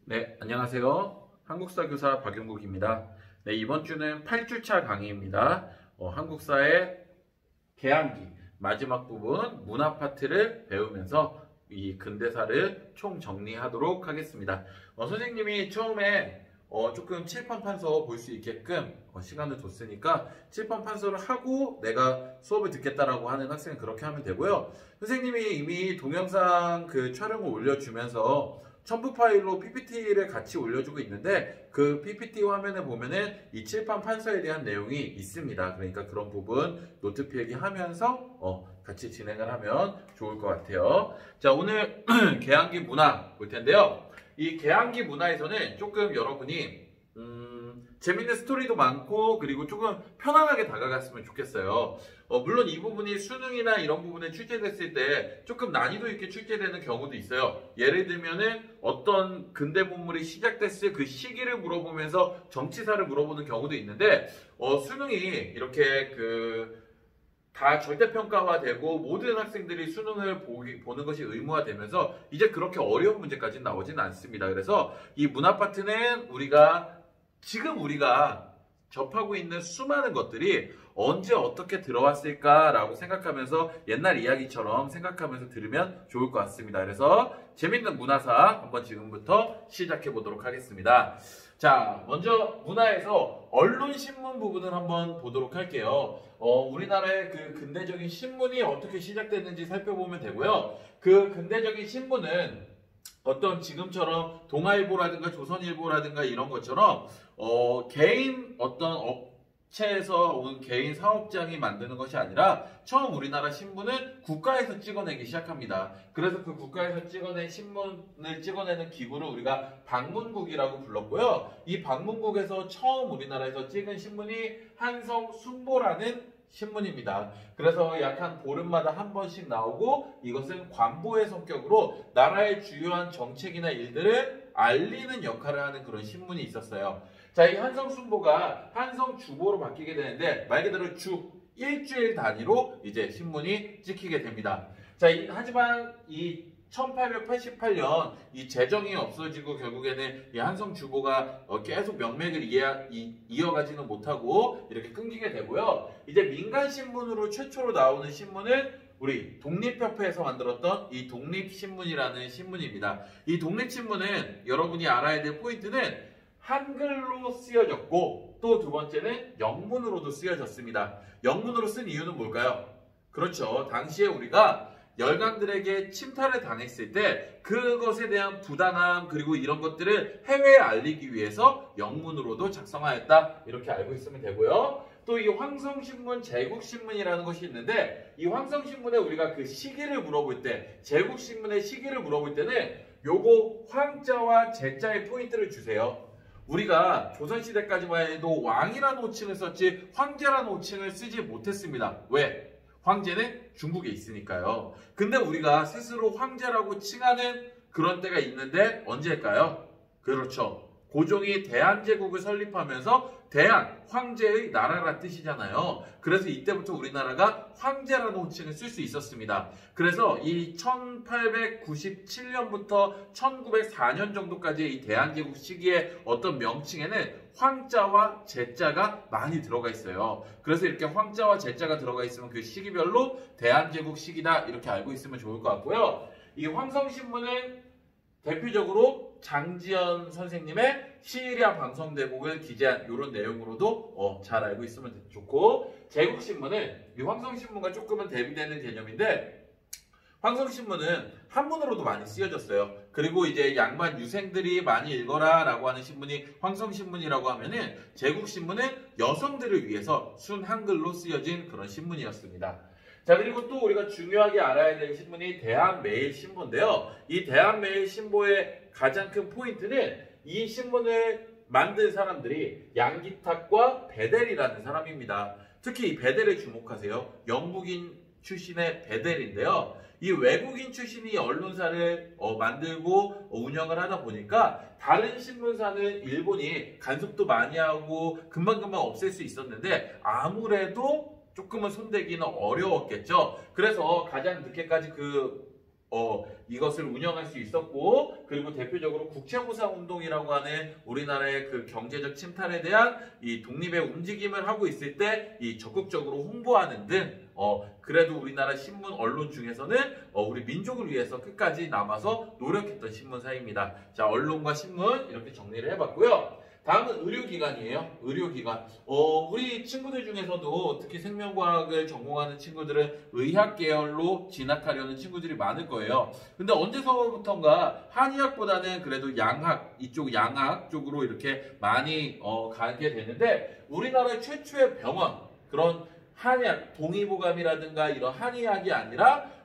네, 안녕하세요. 한국사 교사 박용국입니다. 네, 이번 주는 8주차 강의입니다. 한국사의 개항기 마지막 부분 문화 파트를 배우면서 이 근대사를 총 정리하도록 하겠습니다. 선생님이 처음에 조금 칠판 판서 볼 수 있게끔 시간을 줬으니까 칠판 판서를 하고 내가 수업을 듣겠다라고 하는 학생은 그렇게 하면 되고요. 선생님이 이미 동영상 그 촬영을 올려주면서 첨부 파일로 PPT를 같이 올려주고 있는데 그 PPT 화면에 보면은 이 칠판 판서에 대한 내용이 있습니다. 그러니까 그런 부분 노트 필기하면서 같이 진행을 하면 좋을 것 같아요. 자, 오늘 개항기 문화 볼 텐데요. 이 개항기 문화에서는 조금 여러분이 재밌는 스토리도 많고 그리고 조금 편안하게 다가갔으면 좋겠어요. 물론 이 부분이 수능이나 이런 부분에 출제됐을 때 조금 난이도 있게 출제되는 경우도 있어요. 예를 들면은 어떤 근대 문물이 시작됐을 그 시기를 물어보면서 정치사를 물어보는 경우도 있는데 수능이 이렇게 다 절대평가화되고 모든 학생들이 수능을 보는 것이 의무화되면서 이제 그렇게 어려운 문제까지는 나오지는 않습니다. 그래서 이 문화 파트는 지금 우리가 접하고 있는 수많은 것들이 언제 어떻게 들어왔을까라고 생각하면서 옛날 이야기처럼 생각하면서 들으면 좋을 것 같습니다. 그래서 재밌는 문화사 한번 지금부터 시작해 보도록 하겠습니다. 자, 먼저 문화에서 언론신문 부분을 한번 보도록 할게요. 우리나라의 그 근대적인 신문이 어떻게 시작됐는지 살펴보면 되고요. 그 근대적인 신문은 어떤 지금처럼 동아일보라든가 조선일보라든가 이런 것처럼 개인 어떤 업체에서 온 개인 사업장이 만드는 것이 아니라 처음 우리나라 신문은 국가에서 찍어내기 시작합니다. 그래서 그 국가에서 찍어낸 신문을 찍어내는 기구를 우리가 방문국이라고 불렀고요. 이 방문국에서 처음 우리나라에서 찍은 신문이 한성순보라는 신문입니다. 그래서 약 한 보름마다 한 번씩 나오고 이것은 관보의 성격으로 나라의 주요한 정책이나 일들을 알리는 역할을 하는 그런 신문이 있었어요. 자, 이 한성순보가 한성주보로 바뀌게 되는데 말 그대로 주 일주일 단위로 이제 신문이 찍히게 됩니다. 자, 하지만 이 1888년 이 재정이 없어지고 결국에는 이 한성주보가 계속 명맥을 이어가지는 못하고 이렇게 끊기게 되고요. 이제 민간신문으로 최초로 나오는 신문은 우리 독립협회에서 만들었던 이 독립신문이라는 신문입니다. 이 독립신문은 여러분이 알아야 될 포인트는 한글로 쓰여졌고 또 두 번째는 영문으로도 쓰여졌습니다. 영문으로 쓴 이유는 뭘까요? 그렇죠. 당시에 우리가 열강들에게 침탈을 당했을 때 그것에 대한 부당함 그리고 이런 것들을 해외에 알리기 위해서 영문으로도 작성하였다. 이렇게 알고 있으면 되고요. 또 이 황성신문, 제국신문이라는 것이 있는데 이 황성신문에 우리가 그 시기를 물어볼 때 제국신문의 시기를 물어볼 때는 요거 황자와 제자의 포인트를 주세요. 우리가 조선시대까지만 해도 왕이라는 호칭을 썼지 황제라는 호칭을 쓰지 못했습니다. 왜? 황제는 중국에 있으니까요. 근데 우리가 스스로 황제라고 칭하는 그런 때가 있는데 언제일까요? 그렇죠. 고종이 대한제국을 설립하면서 대한, 황제의 나라란 뜻이잖아요. 그래서 이때부터 우리나라가 황제라는 호칭을 쓸 수 있었습니다. 그래서 이 1897년부터 1904년 정도까지의 이 대한제국 시기의 어떤 명칭에는 황자와 제자가 많이 들어가 있어요. 그래서 이렇게 황자와 제자가 들어가 있으면 그 시기별로 대한제국 시기다 이렇게 알고 있으면 좋을 것 같고요. 이 황성신문은 대표적으로 장지연 선생님의 시일야 방성대국을 기재한 이런 내용으로도 잘 알고 있으면 좋고, 제국신문은 이 황성신문과 조금은 대비되는 개념인데 황성신문은 한문으로도 많이 쓰여졌어요. 그리고 이제 양반 유생들이 많이 읽어라 라고 하는 신문이 황성신문이라고 하면은 제국신문은 여성들을 위해서 순 한글로 쓰여진 그런 신문이었습니다. 자, 그리고 또 우리가 중요하게 알아야 될 신문이 대한매일신보인데요. 이 대한매일신보의 가장 큰 포인트는 이 신문을 만든 사람들이 양기탁과 베델이라는 사람입니다. 특히 이 베델에 주목하세요. 영국인 출신의 베델인데요. 이 외국인 출신이 언론사를 만들고 운영을 하다 보니까 다른 신문사는 일본이 간섭도 많이 하고 금방금방 없앨 수 있었는데 아무래도 조금은 손대기는 어려웠겠죠. 그래서 가장 늦게까지 그 이것을 운영할 수 있었고, 그리고 대표적으로 국채무상 운동이라고 하는 우리나라의 그 경제적 침탈에 대한 이 독립의 움직임을 하고 있을 때 이 적극적으로 홍보하는 등 그래도 우리나라 신문 언론 중에서는 우리 민족을 위해서 끝까지 남아서 노력했던 신문사입니다. 자, 언론과 신문 이렇게 정리를 해봤고요. 다음은 의료기관이에요. 의료기관. 우리 친구들 중에서도 특히 생명과학을 전공하는 친구들은 의학 계열로 진학하려는 친구들이 많을 거예요. 근데 언제서부턴가 한의학보다는 그래도 양학, 이쪽 양학 쪽으로 이렇게 많이 가게 되는데, 우리나라의 최초의 병원, 그런 한의학, 동의보감이라든가 이런 한의학이 아니라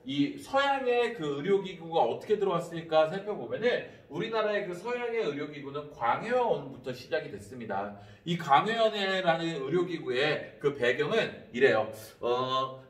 이 서양의 그 의료기구가 어떻게 들어왔을까 살펴보면은, 우리나라의 그 서양의 의료기구는 광해원부터 시작이 됐습니다. 이 광해원이라는 의료기구의 그 배경은 이래요.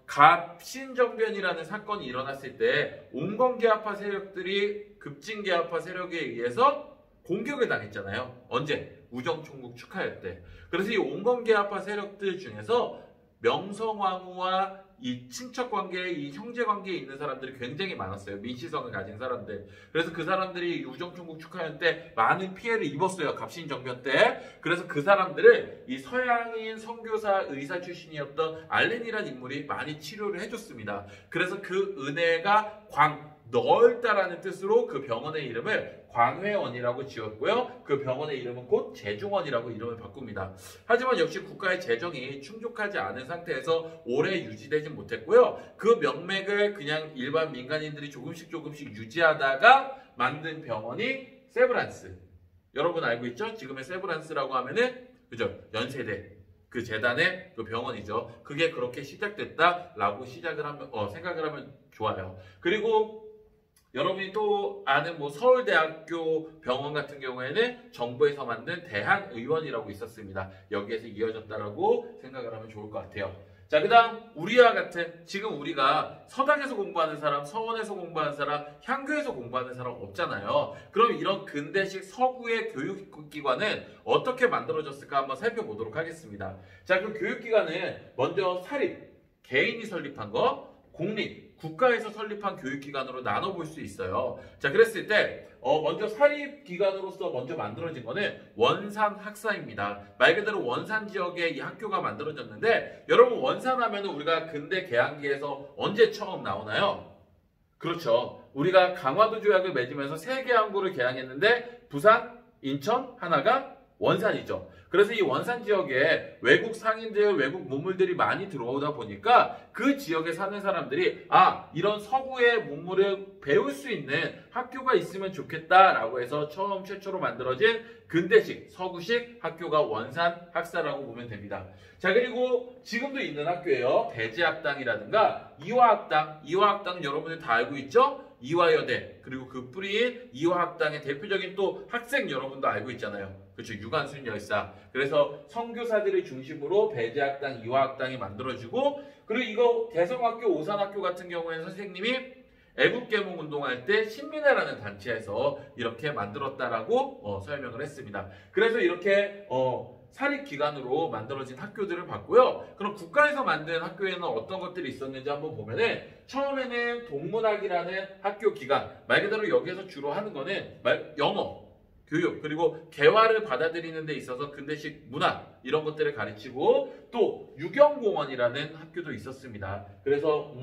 갑신정변이라는 사건이 일어났을 때 온건계합파 세력들이 급진계합파 세력에 의해서 공격을 당했잖아요. 언제? 우정총국 축하할 때. 그래서 이 온건계합파 세력들 중에서 명성황후와 이 친척관계, 이 형제관계에 있는 사람들이 굉장히 많았어요. 민시성을 가진 사람들. 그래서 그 사람들이 우정총국 축하할 때 많은 피해를 입었어요. 갑신정변 때. 그래서 그 사람들을 이 서양인 선교사 의사 출신이었던 알렌이라는 인물이 많이 치료를 해줬습니다. 그래서 그 은혜가 넓다라는 뜻으로 그 병원의 이름을 광회원이라고 지었고요. 그 병원의 이름은 곧 재중원이라고 이름을 바꿉니다. 하지만 역시 국가의 재정이 충족하지 않은 상태에서 오래 유지되지 못했고요. 그 명맥을 그냥 일반 민간인들이 조금씩 유지하다가 만든 병원이 세브란스. 여러분 알고 있죠? 지금의 세브란스라고 하면은 그죠? 연세대. 그 재단의 그 병원이죠. 그게 그렇게 시작됐다라고 생각을 하면 좋아요. 그리고 여러분이 또 아는 서울대학교 병원 같은 경우에는 정부에서 만든 대한의원이라고 있었습니다. 여기에서 이어졌다라고 생각을 하면 좋을 것 같아요. 자, 그 다음 우리와 같은, 지금 우리가 서당에서 공부하는 사람, 서원에서 공부하는 사람, 향교에서 공부하는 사람 없잖아요. 그럼 이런 근대식 서구의 교육기관은 어떻게 만들어졌을까 한번 살펴보도록 하겠습니다. 자, 그 교육기관은 먼저 사립, 개인이 설립한 거, 공립, 국가에서 설립한 교육기관으로 나눠볼 수 있어요. 자, 그랬을 때 먼저 사립기관으로서 먼저 만들어진 거는 원산학사입니다. 말 그대로 원산 지역에 이 학교가 만들어졌는데, 여러분 원산 하면 우리가 근대 개항기에서 언제 처음 나오나요? 그렇죠. 우리가 강화도 조약을 맺으면서 세 개 항구를 개항했는데 부산, 인천, 하나가 원산이죠. 그래서 이 원산 지역에 외국 상인들, 외국 문물들이 많이 들어오다 보니까 그 지역에 사는 사람들이 이런 서구의 문물을 배울 수 있는 학교가 있으면 좋겠다라고 해서 최초로 만들어진 근대식, 서구식 학교가 원산학사라고 보면 됩니다. 자, 그리고 지금도 있는 학교예요. 대제학당이라든가 이화학당 여러분들 다 알고 있죠? 이화여대, 그리고 그 뿌리인 이화학당의 대표적인 또 학생 여러분도 알고 있잖아요. 그렇죠. 유관순 열사. 그래서 선교사들을 중심으로 배제학당, 이화학당이 만들어지고, 그리고 이거 대성학교, 오산학교 같은 경우에는 선생님이 애국개몽 운동할 때 신민회라는 단체에서 이렇게 만들었다라고 설명을 했습니다. 그래서 이렇게 사립기관으로 만들어진 학교들을 봤고요. 그럼 국가에서 만든 학교에는 어떤 것들이 있었는지 한번 보면은, 처음에는 동문학이라는 학교 기관, 말 그대로 여기에서 주로 하는 거는 영어, 교육, 그리고 개화를 받아들이는 데 있어서 근대식 문화 이런 것들을 가르치고, 또 유경공원이라는 학교도 있었습니다. 그래서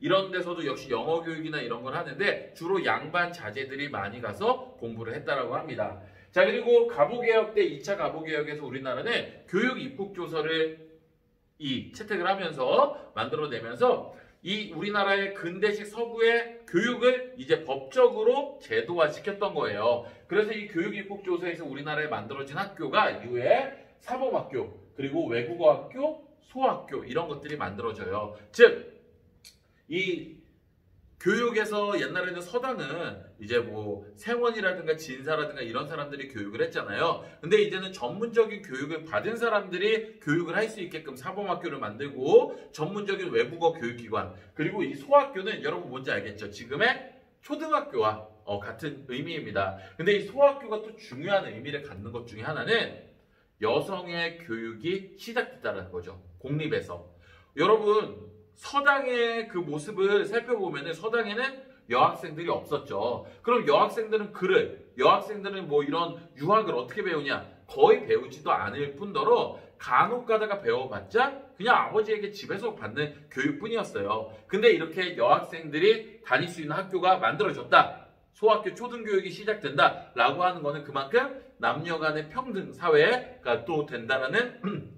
이런 데서도 역시 영어 교육이나 이런 걸 하는데 주로 양반 자제들이 많이 가서 공부를 했다라고 합니다. 자, 그리고 갑오개혁 때 2차 갑오개혁에서 우리나라는 교육 입국조서를 채택을 하면서 만들어내면서 이 우리나라의 근대식 서구의 교육을 이제 법적으로 제도화시켰던 거예요. 그래서 이 교육 입국조서에서 우리나라에 만들어진 학교가 이후에 사범학교, 그리고 외국어학교, 소학교 이런 것들이 만들어져요. 즉, 이 교육에서 옛날에는 서당은 이제 생원이라든가 진사라든가 이런 사람들이 교육을 했잖아요. 근데 이제는 전문적인 교육을 받은 사람들이 교육을 할 수 있게끔 사범학교를 만들고, 전문적인 외국어 교육기관, 그리고 이 소학교는 여러분 뭔지 알겠죠? 지금의 초등학교와 같은 의미입니다. 근데 이 소학교가 또 중요한 의미를 갖는 것 중에 하나는 여성의 교육이 시작됐다는 거죠. 공립에서. 여러분 서당의 그 모습을 살펴보면 서당에는 여학생들이 없었죠. 그럼 여학생들은 뭐 이런 유학을 어떻게 배우냐? 거의 배우지도 않을 뿐더러 간혹 가다가 배워봤자 그냥 아버지에게 집에서 받는 교육뿐이었어요. 근데 이렇게 여학생들이 다닐 수 있는 학교가 만들어졌다. 소학교 초등교육이 시작된다. 라고 하는 거는 그만큼 남녀 간의 평등 사회가 또 된다라는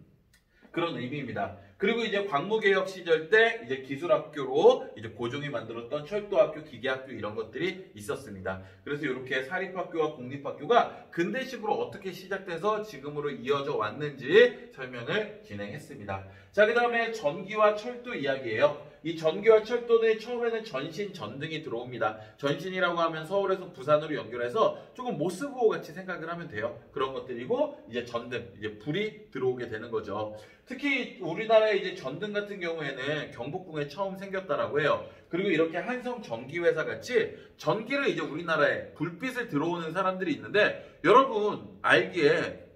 그런 의미입니다. 그리고 이제 광무개혁 시절 때 이제 기술학교로 이제 고종이 만들었던 철도학교, 기계학교 이런 것들이 있었습니다. 그래서 이렇게 사립학교와 공립학교가 근대식으로 어떻게 시작돼서 지금으로 이어져 왔는지 설명을 진행했습니다. 자, 그 다음에 전기와 철도 이야기예요. 이 전기와 철도는 처음에는 전신, 전등이 들어옵니다. 전신이라고 하면 서울에서 부산으로 연결해서 조금 모스부호 같이 생각을 하면 돼요. 그런 것들이고 이제 전등, 이제 불이 들어오게 되는 거죠. 특히 우리나라의 이제 전등 같은 경우에는 경복궁에 처음 생겼다라고 해요. 그리고 이렇게 한성전기회사 같이 전기를 이제 우리나라에 불빛을 들어오는 사람들이 있는데 여러분 알기에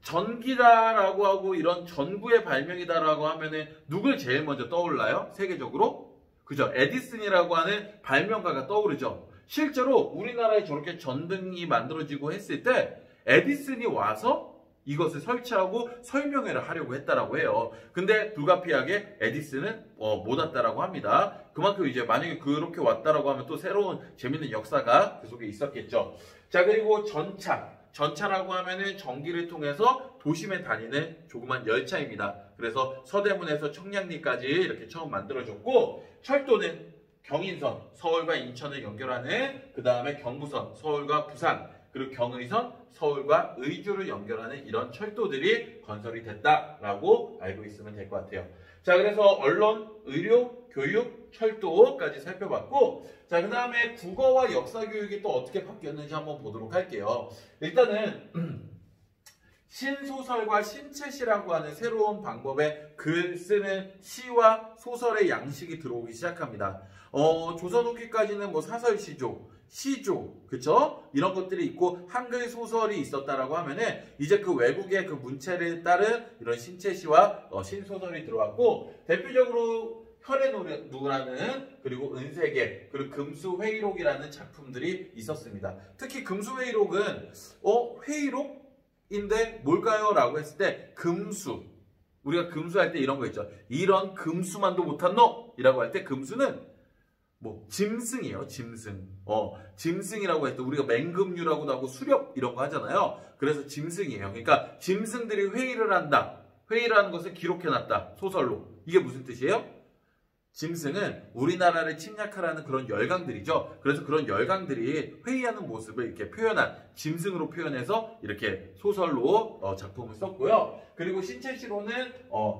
전기다라고 하고 이런 전구의 발명이다라고 하면은 누굴 제일 먼저 떠올라요? 세계적으로? 그죠? 에디슨이라고 하는 발명가가 떠오르죠. 실제로 우리나라에 저렇게 전등이 만들어지고 했을 때 에디슨이 와서 이것을 설치하고 설명회를 하려고 했다라고 해요. 근데 불가피하게 에디슨은 못 왔다라고 합니다. 그만큼 이제 만약에 그렇게 왔다라고 하면 또 새로운 재밌는 역사가 그 속에 있었겠죠. 자, 그리고 전차라고 하면은 전기를 통해서 도심에 다니는 조그만 열차입니다. 그래서 서대문에서 청량리까지 이렇게 처음 만들어졌고, 철도는 경인선, 서울과 인천을 연결하는, 그 다음에 경부선, 서울과 부산, 그리고 경의선, 서울과 의주를 연결하는 이런 철도들이 건설이 됐다라고 알고 있으면 될 것 같아요. 자, 그래서 언론, 의료, 교육, 철도까지 살펴봤고, 자, 그 다음에 국어와 역사 교육이 또 어떻게 바뀌었는지 한번 보도록 할게요. 일단은 신소설과 신체시라고 하는 새로운 방법의 글 쓰는 시와 소설의 양식이 들어오기 시작합니다. 조선 후기까지는 뭐 사설시조, 시조, 그쵸? 이런 것들이 있고 한글 소설이 있었다라고 하면은 이제 그 외국의 그 문체를 따른 이런 신체시와 신소설이 들어왔고, 대표적으로 혈의누라는, 그리고 은세계, 그리고 금수회의록이라는 작품들이 있었습니다. 특히 금수회의록은 회의록인데 뭘까요? 라고 했을 때 금수, 우리가 금수할 때 이런 거 있죠. 이런 금수만도 못한 놈! 이라고 할 때 금수는 뭐 짐승이에요. 짐승. 짐승이라고 했을 때 우리가 맹금류라고도 하고 수렵 이런 거 하잖아요. 그래서 짐승이에요. 그러니까 짐승들이 회의를 한다. 회의를 하는 것을 기록해놨다. 소설로. 이게 무슨 뜻이에요? 짐승은 우리나라를 침략하라는 그런 열강들이죠. 그래서 그런 열강들이 회의하는 모습을 이렇게 표현한, 짐승으로 표현해서 이렇게 소설로 작품을 썼고요. 그리고 신체시로는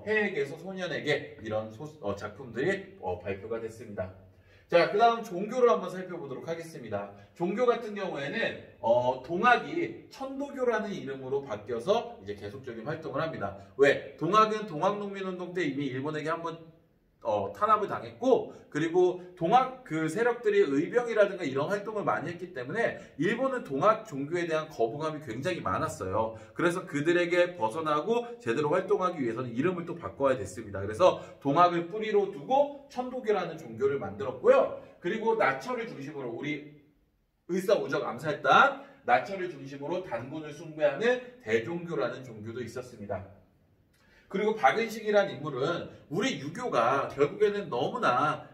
해에게서 소년에게 이런 작품들이 발표가 됐습니다. 자, 그 다음 종교를 한번 살펴보도록 하겠습니다. 종교 같은 경우에는 동학이 천도교라는 이름으로 바뀌어서 이제 계속적인 활동을 합니다. 왜? 동학은 동학농민운동 때 이미 일본에게 한번 탄압을 당했고, 그리고 동학 그 세력들이 의병이라든가 이런 활동을 많이 했기 때문에 일본은 동학 종교에 대한 거부감이 굉장히 많았어요. 그래서 그들에게 벗어나고 제대로 활동하기 위해서는 이름을 또 바꿔야 됐습니다. 그래서 동학을 뿌리로 두고 천도교라는 종교를 만들었고요. 그리고 나처를 중심으로, 우리 을사오적 암살단 나처를 중심으로 단군을 숭배하는 대종교라는 종교도 있었습니다. 그리고 박은식이라는 인물은 우리 유교가 결국에는 너무나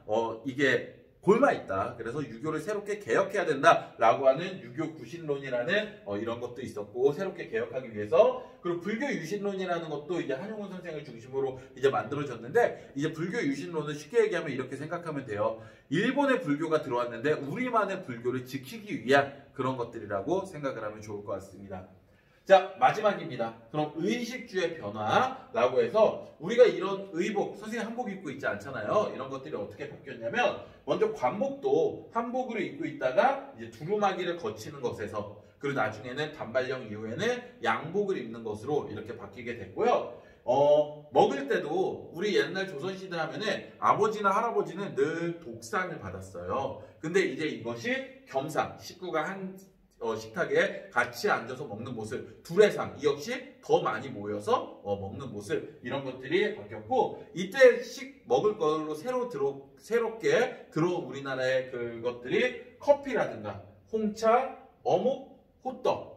이게 골마있다. 그래서 유교를 새롭게 개혁해야 된다라고 하는 유교 구신론이라는 이런 것도 있었고, 새롭게 개혁하기 위해서. 그리고 불교 유신론이라는 것도 이제 한용운 선생을 중심으로 이제 만들어졌는데, 이제 불교 유신론은 쉽게 얘기하면 이렇게 생각하면 돼요. 일본의 불교가 들어왔는데 우리만의 불교를 지키기 위한 그런 것들이라고 생각을 하면 좋을 것 같습니다. 자, 마지막입니다. 그럼 의식주의 변화라고 해서 우리가 이런 의복, 선생님 한복 입고 있지 않잖아요. 이런 것들이 어떻게 바뀌었냐면, 먼저 관복도 한복으로 입고 있다가 이제 두루마기를 거치는 것에서, 그리고 나중에는 단발령 이후에는 양복을 입는 것으로 이렇게 바뀌게 됐고요. 먹을 때도 우리 옛날 조선시대 하면은 아버지나 할아버지는 늘 독상을 받았어요. 근데 이제 이것이 겸상, 식구가 한 식탁에 같이 앉아서 먹는 모습, 둘의상 이 역시 더 많이 모여서 먹는 모습, 이런 것들이 바뀌었고, 이때 먹을 걸로 새롭게 들어온 우리나라의 그것들이 커피라든가 홍차, 어묵, 호떡,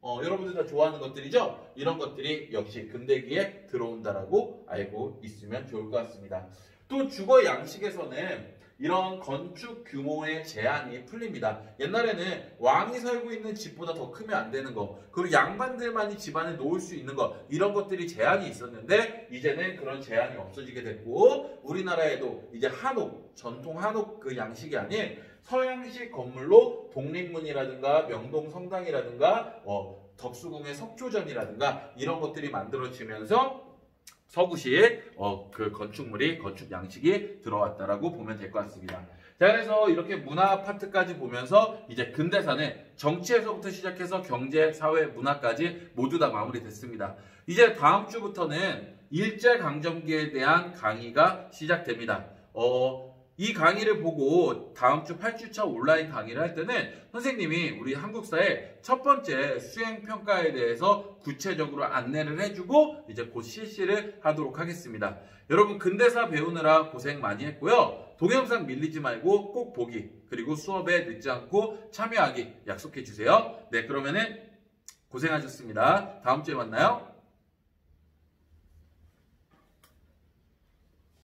여러분들 다 좋아하는 것들이죠. 이런 것들이 역시 근대기에 들어온다라고 알고 있으면 좋을 것 같습니다. 또 주거 양식에서는 이런 건축 규모의 제한이 풀립니다. 옛날에는 왕이 살고 있는 집보다 더 크면 안 되는 거, 그리고 양반들만이 집안에 놓을 수 있는 거, 이런 것들이 제한이 있었는데 이제는 그런 제한이 없어지게 됐고, 우리나라에도 이제 한옥, 전통 한옥 그 양식이 아닌 서양식 건물로 독립문이라든가 명동 성당이라든가 덕수궁의 석조점이라든가 이런 것들이 만들어지면서 서구식 그 건축 양식이 들어왔다라고 보면 될 것 같습니다. 자, 그래서 이렇게 문화 아파트까지 보면서 이제 근대사는 정치에서부터 시작해서 경제, 사회, 문화까지 모두 다 마무리됐습니다. 이제 다음 주부터는 일제강점기에 대한 강의가 시작됩니다. 이 강의를 보고 다음 주 8주차 온라인 강의를 할 때는 선생님이 우리 한국사의 첫 번째 수행평가에 대해서 구체적으로 안내를 해주고 이제 곧 실시를 하도록 하겠습니다. 여러분, 근대사 배우느라 고생 많이 했고요. 동영상 밀리지 말고 꼭 보기, 그리고 수업에 늦지 않고 참여하기 약속해 주세요. 네, 그러면은 고생하셨습니다. 다음 주에 만나요.